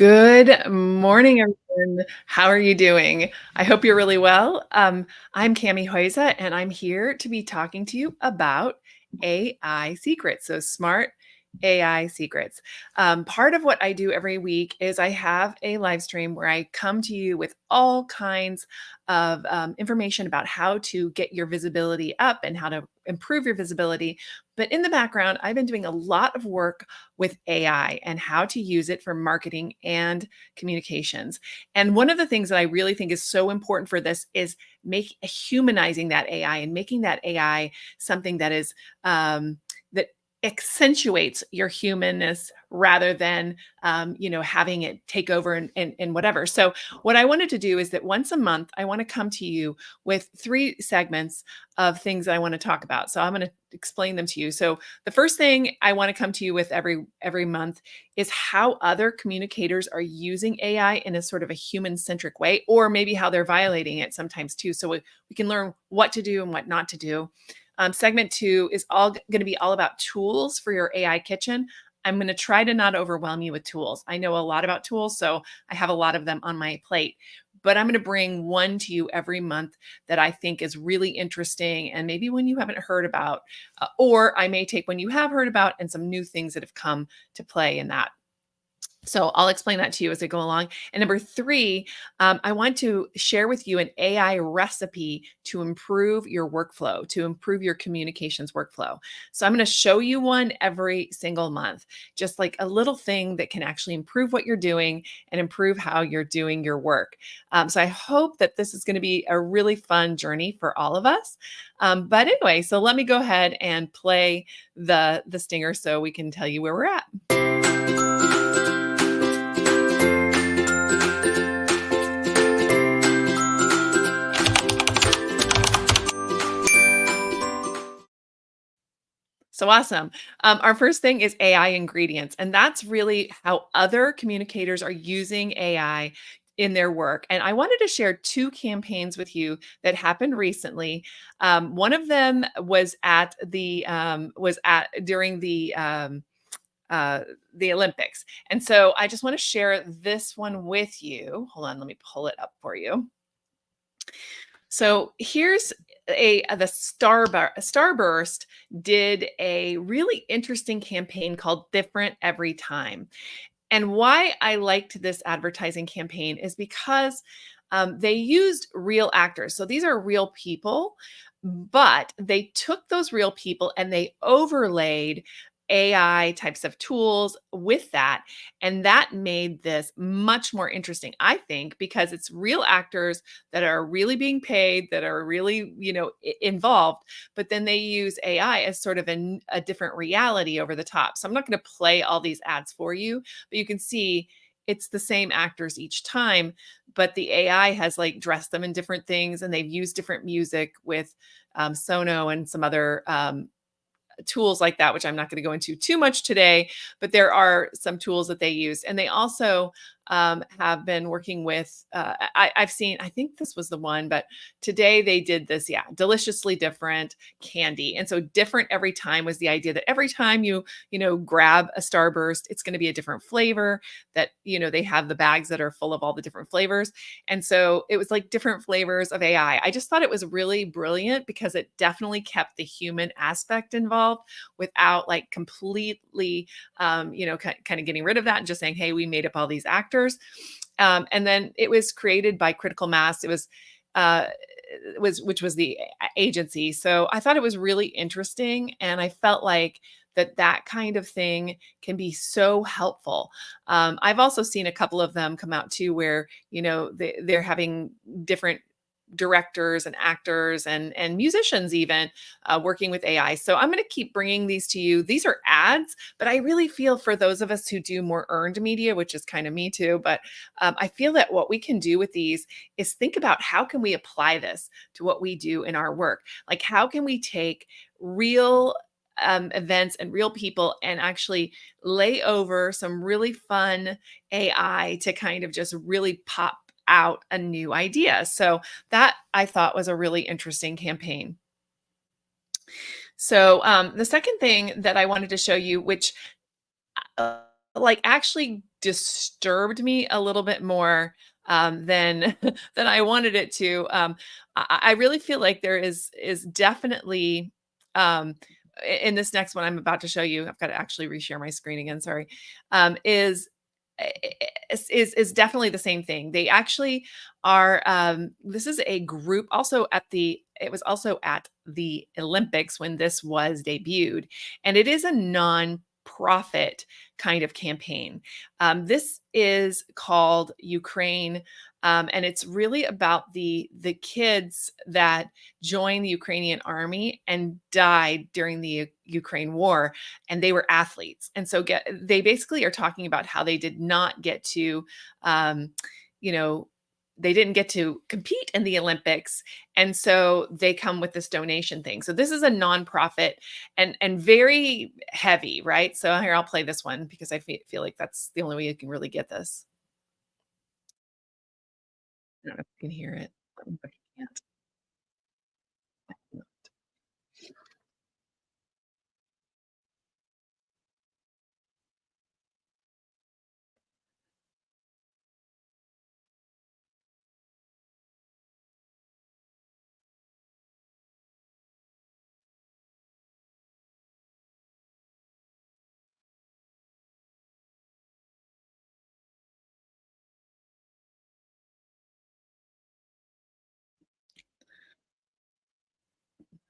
Good morning, everyone. How are you doing? I hope you're really well. I'm Cami Hoyza, and I'm here to be talking to you about AI secrets. So, smart AI secrets. Part of what I do every week is I have a live stream where I come to you with all kinds of information about how to get your visibility up and how to improve your visibility. But in the background, I've been doing a lot of work with AI and how to use it for marketing and communications. And one of the things that I really think is so important for this is humanizing that AI and making that AI something that is that accentuates your humanness rather than having it take over and whatever. So what I wanted to do is that once a month I want to come to you with three segments of things that I want to talk about. So I'm going to explain them to you. So the first thing I want to come to you with every month is how other communicators are using AI in a sort of a human-centric way, or maybe how they're violating it sometimes too. So we can learn what to do and what not to do. Segment two is all going to be all about tools for your AI kitchen. I'm going to try to not overwhelm you with tools. I know a lot about tools, so I have a lot of them on my plate. But I'm going to bring one to you every month that I think is really interesting and maybe one you haven't heard about. Or I may take one you have heard about and some new things that have come to play in that. So I'll explain that to you as I go along. And number three, I want to share with you an AI recipe to improve your workflow, to improve your communications workflow. So I'm going to show you one every single month, just like a little thing that can actually improve what you're doing and improve how you're doing your work. So I hope that this is going to be a really fun journey for all of us. But anyway, so let me go ahead and play the stinger so we can tell you where we're at. So awesome. Our first thing is AI ingredients, and that's really how other communicators are using AI in their work. And I wanted to share two campaigns with you that happened recently. One of them was at during the Olympics, and so I just want to share this one with you. Hold on, let me pull it up for you. So here's the Starburst did a really interesting campaign called Different Every Time. And why I liked this advertising campaign is because they used real actors. So these are real people, but they took those real people and they overlaid AI types of tools with that. And that made this much more interesting, I think, because it's real actors that are really being paid, that are really, involved, but then they use AI as sort of a different reality over the top. So I'm not going to play all these ads for you, but you can see it's the same actors each time, but the AI has like dressed them in different things and they've used different music with Sono and some other tools like that, which I'm not going to go into too much today, but there are some tools that they use. And they also have been working with, I've seen, I think this was the one, but today they did this, yeah, deliciously different candy. And so different every time was the idea that every time grab a Starburst, it's going to be a different flavor that, they have the bags that are full of all the different flavors. And so it was like different flavors of AI. I just thought it was really brilliant because it definitely kept the human aspect involved without like completely, kind of getting rid of that and just saying, hey, we made up all these actors. And then it was created by Critical Mass. Uh, which was the agency. So I thought it was really interesting, and I felt like that kind of thing can be so helpful. I've also seen a couple of them come out too, where they're having different directors and actors and musicians even working with AI. So I'm going to keep bringing these to you. These are ads, but I really feel for those of us who do more earned media, which is kind of me too. But I feel that what we can do with these is think about how can we apply this to what we do in our work? Like how can we take real events and real people and actually lay over some really fun AI to kind of just really pop out a new idea. So that I thought was a really interesting campaign. So the second thing that I wanted to show you, which like actually disturbed me a little bit more than than I wanted it to. I really feel like there is definitely in this next one I'm about to show you. I've got to actually reshare my screen again. Sorry. Is is definitely the same thing. They actually are this is a group also at the it was also at the Olympics when this was debuted, and it is a non-profit kind of campaign. This is called Ukraine, and it's really about the kids that joined the Ukrainian army and died during the Ukraine war, and they were athletes. And so they basically are talking about how they did not get to, um, you know, they didn't get to compete in the Olympics, and so they come with this donation thing. So this is a nonprofit and very heavy, right? So here I'll play this one because I feel like that's the only way you can really get this. I don't know if you can hear it. But you can't.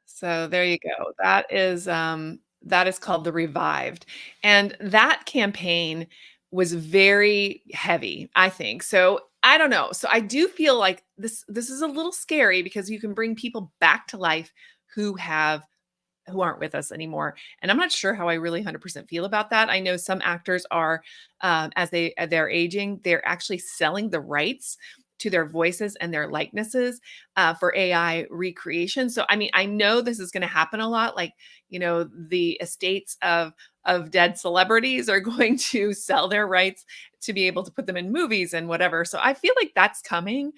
So there you go. That is called The Revived. And that campaign was very heavy, I think. So I don't know. So I do feel like this is a little scary because you can bring people back to life who have who aren't with us anymore. And I'm not sure how I really 100% feel about that. I know some actors are, as they're aging, they're actually selling the rights to their voices and their likenesses for AI recreation. So I mean, I know this is going to happen a lot. Like, the estates of dead celebrities are going to sell their rights to be able to put them in movies and whatever. So I feel like that's coming.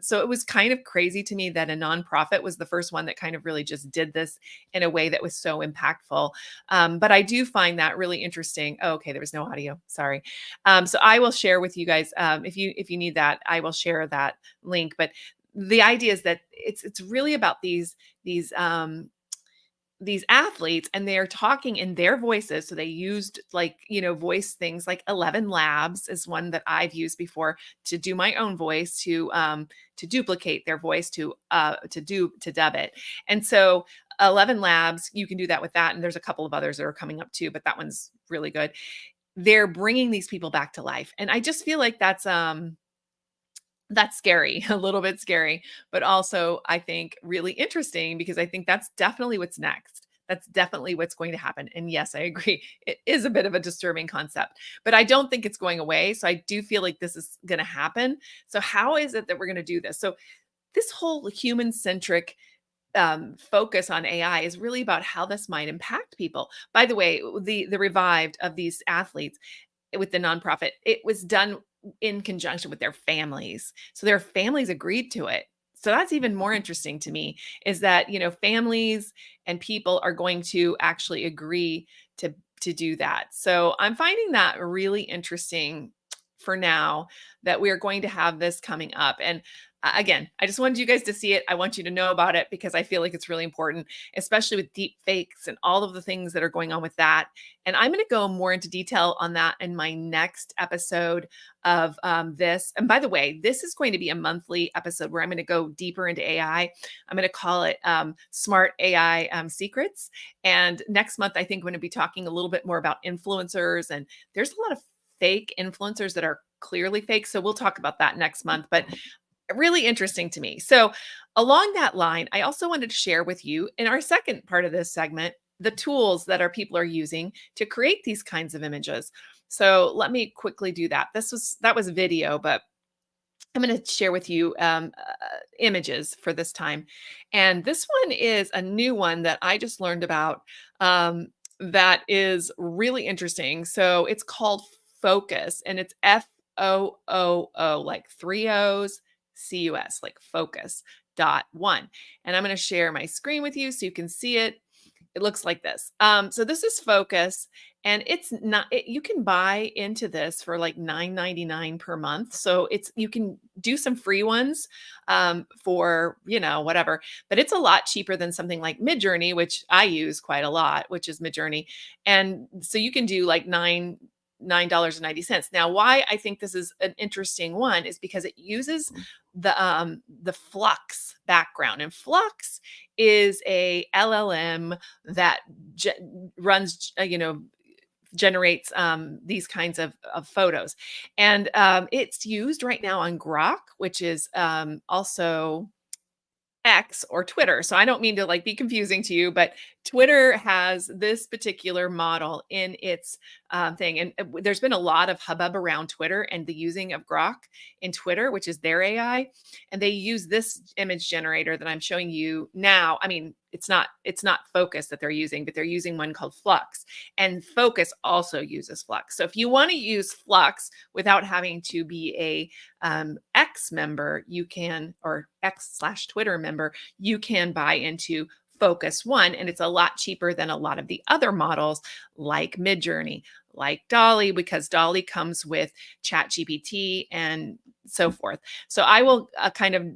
So it was kind of crazy to me that a nonprofit was the first one that kind of really just did this in a way that was so impactful. But I do find that really interesting. Oh, okay, there was no audio. Sorry. So I will share with you guys if you need that. I will share that link. But the idea is that it's really about these athletes, and they're talking in their voices. So they used, like, voice things like 11 labs is one that I've used before to do my own voice, to duplicate their voice, to dub it. And so 11 labs, you can do that with that, and there's a couple of others that are coming up too, but that one's really good. They're bringing these people back to life, and I just feel like that's scary, a little bit scary, but also I think really interesting because I think that's definitely what's next. That's definitely what's going to happen. And yes, I agree. It is a bit of a disturbing concept, but I don't think it's going away. So I do feel like this is going to happen. So how is it that we're going to do this? So this whole human-centric focus on AI is really about how this might impact people. By the way, the revived of these athletes with the nonprofit, it was done in conjunction with their families. So their families agreed to it. So that's even more interesting to me, is that, families and people are going to actually agree to do that. So I'm finding that really interesting for now, that we are going to have this coming up. And again, I just wanted you guys to see it. I want you to know about it because I feel like it's really important, especially with deep fakes and all of the things that are going on with that. And I'm going to go more into detail on that in my next episode of this. And by the way, this is going to be a monthly episode where I'm going to go deeper into AI. I'm going to call it Smart AI Secrets. And next month, I think I'm going to be talking a little bit more about influencers. And there's a lot of fake influencers that are clearly fake. So we'll talk about that next month. But really interesting to me. So, along that line, I also wanted to share with you in our second part of this segment the tools that our people are using to create these kinds of images. So, let me quickly do that. That was video, but I'm going to share with you images for this time. And this one is a new one that I just learned about that is really interesting. So it's called Focus, and it's Fooo, like three O's, Cus, like focus dot one. And I'm going to share my screen with you so you can see it. It looks like this. So this is Focus, And it's not you can buy into this for like 9.99 per month. So it's you can do some free ones for, whatever, but it's a lot cheaper than something like Midjourney, which I use quite a lot, which is Midjourney. And so you can do like $9.90. Now, why I think this is an interesting one is because it uses the Flux background. And Flux is a LLM that runs, generates these kinds of photos. And it's used right now on Grok, which is also X or Twitter. So I don't mean to like be confusing to you, but Twitter has this particular model in its thing. And there's been a lot of hubbub around Twitter and the using of Grok in Twitter, which is their AI. And they use this image generator that I'm showing you now. I mean, it's not Focus that they're using, but they're using one called Flux. And Focus also uses Flux. So if you want to use Flux without having to be a X member, you can, or X/Twitter member, you can buy into Focus One, and it's a lot cheaper than a lot of the other models like Midjourney, like Dolly, because Dolly comes with ChatGPT and so forth. So I will kind of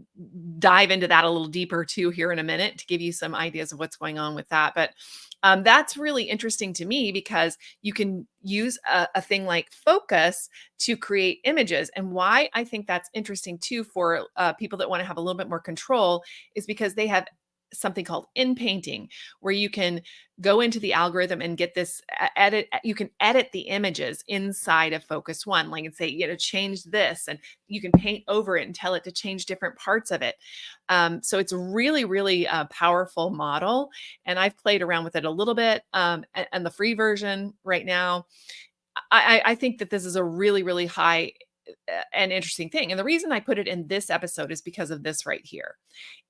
dive into that a little deeper too here in a minute to give you some ideas of what's going on with that. But that's really interesting to me because you can use a thing like Focus to create images. And why I think that's interesting too for people that want to have a little bit more control is because they have something called in painting, where you can go into the algorithm and get this edit. You can edit the images inside of Focus One, like and say, change this, and you can paint over it and tell it to change different parts of it. So it's really, really a powerful model, and I've played around with it a little bit. And the free version right now, I think that this is a really, really high and interesting thing. And the reason I put it in this episode is because of this right here.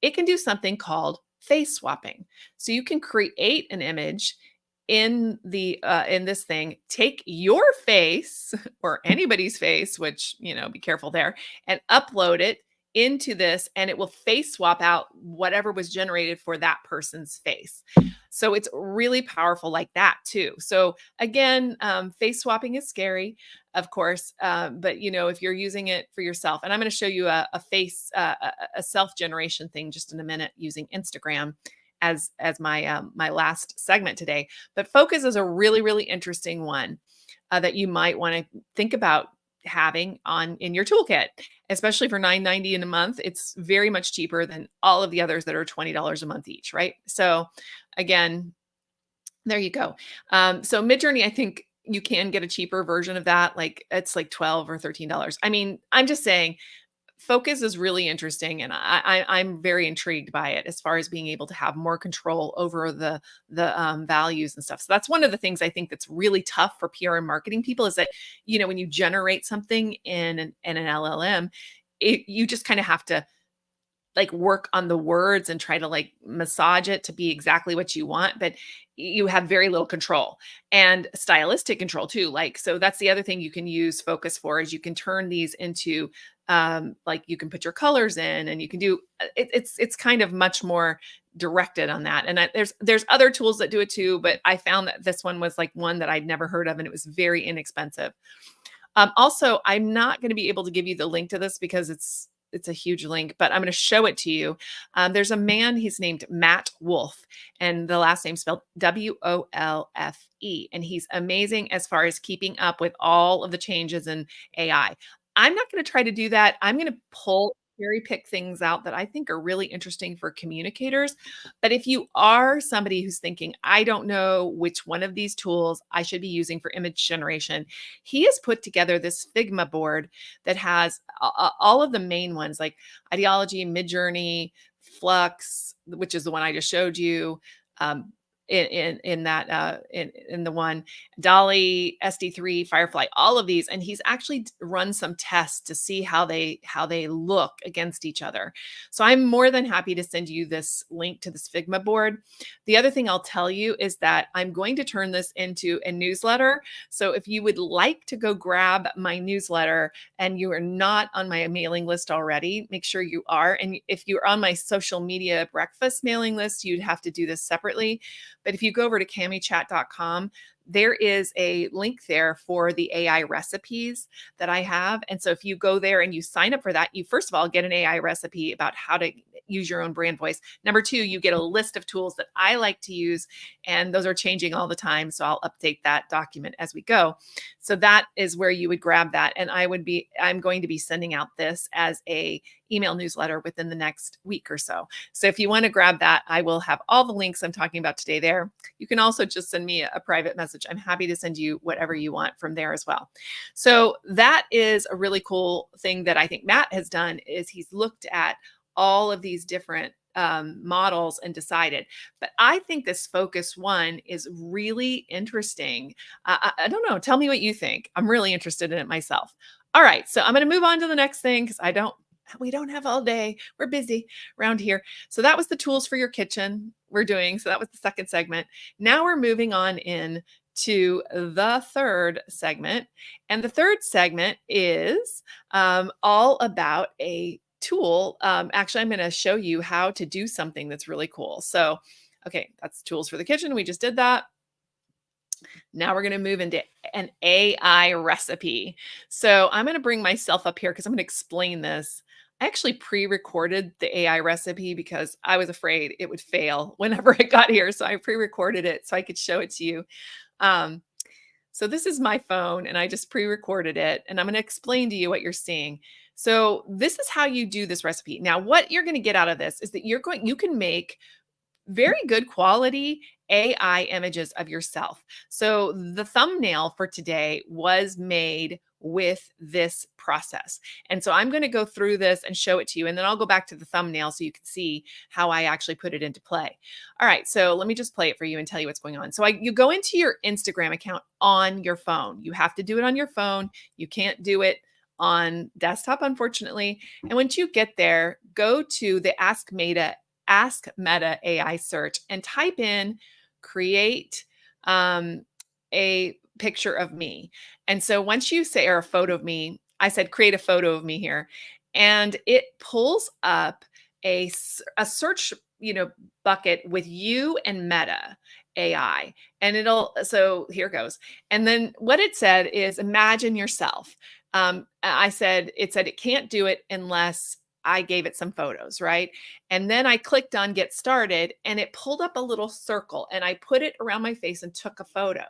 It can do something called face swapping. So you can create an image in this thing, take your face or anybody's face, which, be careful there, and upload it into this, and it will face swap out whatever was generated for that person's face. So it's really powerful like that too. So again, face swapping is scary, of course, but if you're using it for yourself, and I'm going to show you a face, a self generation thing just in a minute using Instagram as my last segment today. But Focus is a really, really interesting one that you might want to think about having in your toolkit, especially for $9.90 in a month. It's very much cheaper than all of the others that are $20 a month each, right? So again, there you go. So Midjourney, I think you can get a cheaper version of that. Like it's like $12 or $13. I mean, I'm just saying Focus is really interesting, and I'm very intrigued by it as far as being able to have more control over the values and stuff. So that's one of the things I think that's really tough for PR and marketing people is that when you generate something in an LLM, you just kind of have to like work on the words and try to like massage it to be exactly what you want, but you have very little control and stylistic control too. Like, so that's the other thing you can use Focus for is you can turn these into like you can put your colors in and you can do it's kind of much more directed on that. And there's other tools that do it too, but I found that this one was like one that I'd never heard of and it was very inexpensive. Also, I'm not going to be able to give you the link to this because it's a huge link, but I'm going to show it to you. There's a man, he's named Matt Wolfe, and the last name spelled Wolfe. And he's amazing as far as keeping up with all of the changes in AI. I'm not going to try to do that. I'm going to cherry pick things out that I think are really interesting for communicators. But if you are somebody who's thinking, I don't know which one of these tools I should be using for image generation, he has put together this Figma board that has all of the main ones like Ideology, Midjourney, Flux, which is the one I just showed you. In the one Dolly, SD3, Firefly, all of these, and he's actually run some tests to see how they look against each other. So I'm more than happy to send you this link to this Figma board. The other thing I'll tell you is that I'm going to turn this into a newsletter. So if you would like to go grab my newsletter and you are not on my mailing list already, make sure you are. And if you're on my social media breakfast mailing list, you'd have to do this separately. But if you go over to camichat.com, there is a link there for the AI recipes that I have. And so if you go there and you sign up for that, you first of all get an AI recipe about how to use your own brand voice. Number two, you get a list of tools that I like to use, and those are changing all the time. So I'll update that document as we go. So that is where you would grab that. And I'm going to be sending out this as a email newsletter within the next week or so. So if you want to grab that, I will have all the links I'm talking about today there. You can also just send me a private message. I'm happy to send you whatever you want from there as well. So that is a really cool thing that I think Matt has done is he's looked at all of these different models and decided. But I think this focus one is really interesting. I don't know. Tell me what you think. I'm really interested in it myself. All right. So I'm going to move on to the next thing because we don't have all day. We're busy around here. So that was the tools for your kitchen we're doing. So that was the second segment. Now we're moving on in to the third segment. And the third segment is all about a tool. Actually, I'm going to show you how to do something that's really cool. So, okay, that's tools for the kitchen. We just did that. Now we're going to move into an AI recipe. So I'm going to bring myself up here because I'm going to explain this. I actually pre-recorded the AI recipe because I was afraid it would fail whenever it got here. So I pre-recorded it so I could show it to you. So this is my phone and I just pre-recorded it and I'm going to explain to you what you're seeing. So this is how you do this recipe. Now, what you're going to get out of this is that you can make very good quality AI images of yourself. So the thumbnail for today was made with this process. And so I'm going to go through this and show it to you. And then I'll go back to the thumbnail so you can see how I actually put it into play. All right. So let me just play it for you and tell you what's going on. So you go into your Instagram account on your phone. You have to do it on your phone. You can't do it on desktop, unfortunately. And once you get there, go to the Ask Meta AI search and type in create a picture of me. And so once you say, or a photo of me, I said create a photo of me here, and it pulls up a search, bucket with you and Meta AI. And so here goes. And then what it said is imagine yourself. It said it can't do it unless I gave it some photos, right? And then I clicked on get started and it pulled up a little circle and I put it around my face and took a photo.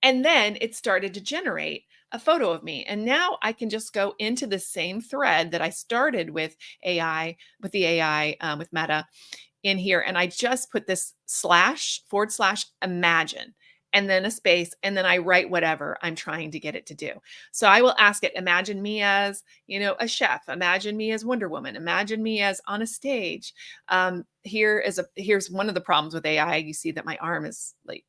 And then it started to generate a photo of me. And now I can just go into the same thread that I started with AI, with Meta in here. And I just put this / imagine and then a space, and then I write whatever I'm trying to get it to do. So I will ask it, imagine me as, a chef, imagine me as Wonder Woman, imagine me as on a stage. Here's one of the problems with AI. You see that my arm is like,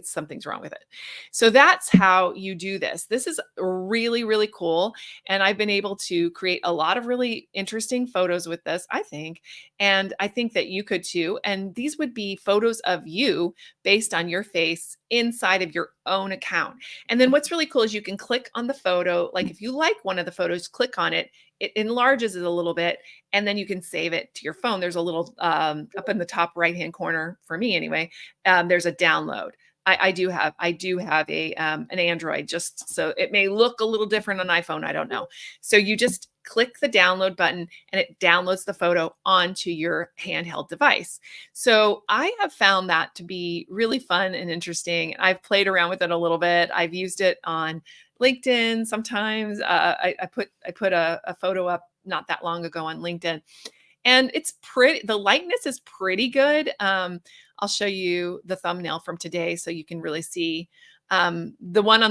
something's wrong with it. So that's how you do this. This is really, really cool. And I've been able to create a lot of really interesting photos with this, I think. And I think that you could too. And these would be photos of you based on your face inside of your own account. And then what's really cool is you can click on the photo. Like if you like one of the photos, click on it. It enlarges it a little bit, and then you can save it to your phone. There's a little up in the top right-hand corner for me anyway. There's a download. I do have a an Android, just so it may look a little different on iPhone. I don't know. So you just click the download button and it downloads the photo onto your handheld device. So I have found that to be really fun and interesting. I've played around with it a little bit. I've used it on LinkedIn sometimes. I put a photo up not that long ago on LinkedIn. And it's pretty, the likeness is pretty good. I'll show you the thumbnail from today so you can really see the one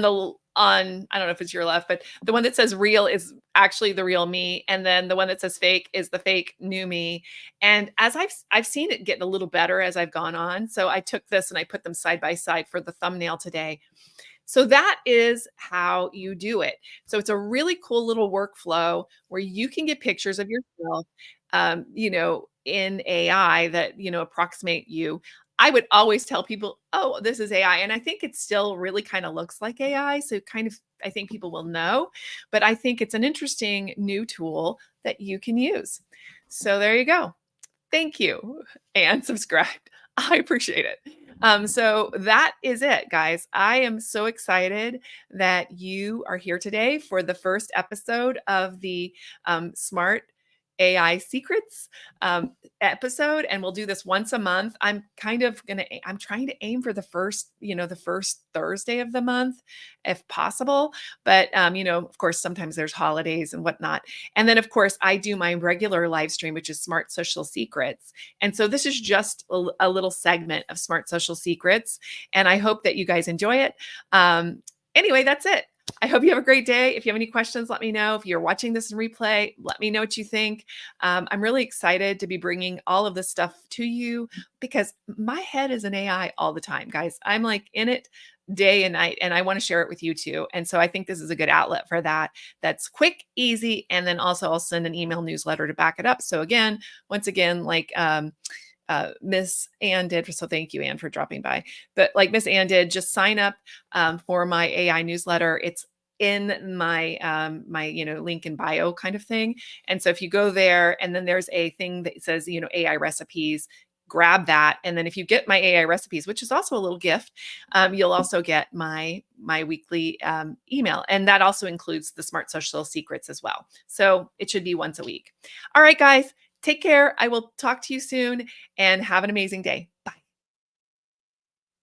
on, I don't know if it's your left, but the one that says real is actually the real me. And then the one that says fake is the fake new me. And as I've seen it get a little better as I've gone on. So I took this and I put them side by side for the thumbnail today. So that is how you do it. So it's a really cool little workflow where you can get pictures of yourself, in AI that, approximate you. I would always tell people, oh, this is AI. And I think it still really kind of looks like AI. So I think people will know, but I think it's an interesting new tool that you can use. So there you go. Thank you and subscribe. I appreciate it. So that is it, guys. I am so excited that you are here today for the first episode of the Smart AI Secrets episode, and we'll do this once a month. I'm kind of I'm trying to aim for the first, the first Thursday of the month, if possible. But of course, sometimes there's holidays and whatnot. And then, of course, I do my regular live stream, which is Smart Social Secrets. And so this is just a little segment of Smart Social Secrets. And I hope that you guys enjoy it. Anyway, that's it. I hope you have a great day. If you have any questions, let me know. If you're watching this in replay, let me know what you think. I'm really excited to be bringing all of this stuff to you because my head is an AI all the time, guys. I'm like in it day and night, and I want to share it with you too. And so I think this is a good outlet for that. That's quick, easy, and then also I'll send an email newsletter to back it up. So again, once again, like Miss Ann did. So thank you, Ann, for dropping by. But like Miss Ann did, just sign up for my AI newsletter. It's in my my link in bio kind of thing. And so if you go there, and then there's a thing that says AI recipes. Grab that, and then if you get my AI recipes, which is also a little gift, you'll also get my weekly email, and that also includes the Smart Social Secrets as well. So it should be once a week. All right, guys. Take care. I will talk to you soon and have an amazing day. Bye.